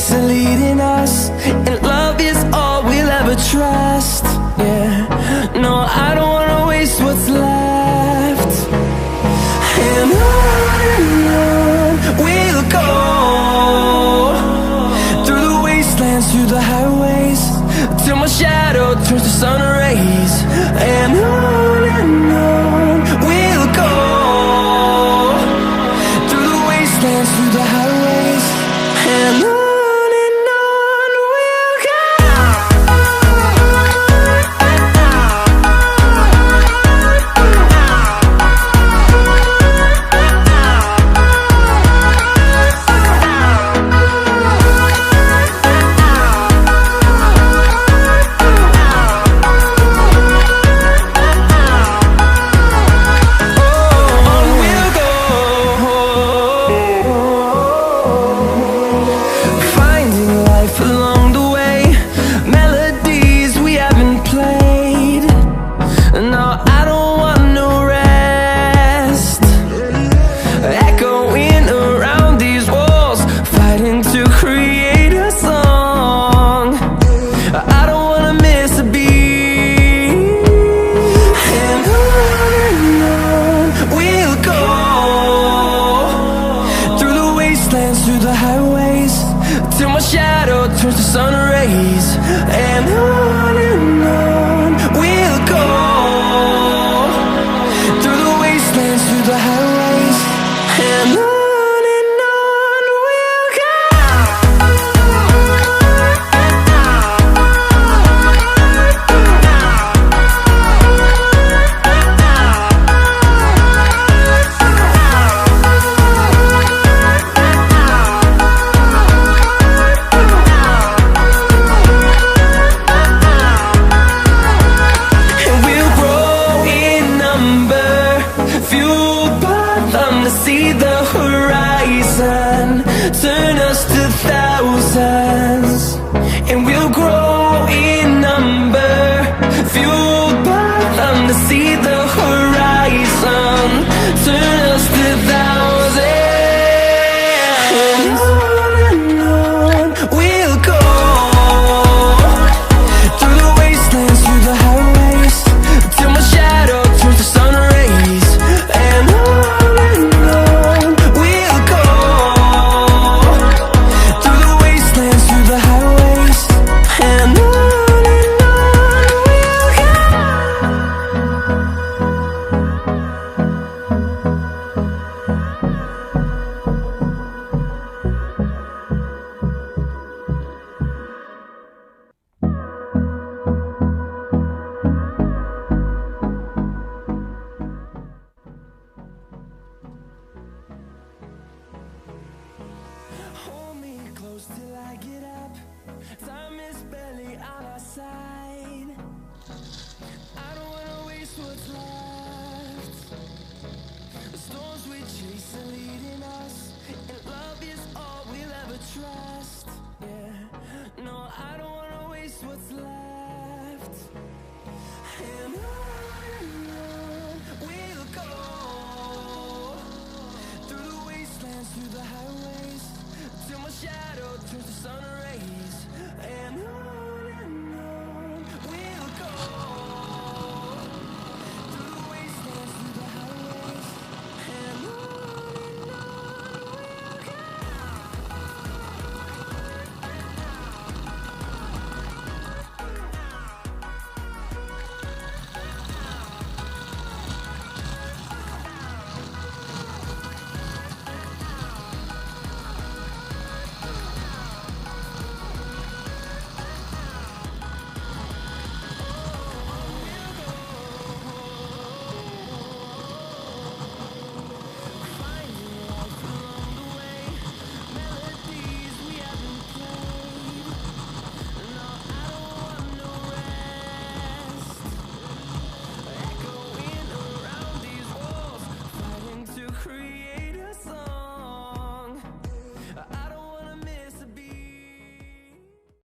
ways are leading us, and love is all we'll ever trust. Yeah, no, I don't wanna waste what's left. And on we'll go, through the wastelands, through the highways, till my shadow turns to sun rays. And on we'll go, through the wastelands, through the highways, and on we'll go. Through the highways, till my shadow turns to sun rays. And on we'll go, through the wastelands, through the highways, and on. See the horizon turn us to thousands, and we'll grow in number, fueled by them to see the horizon.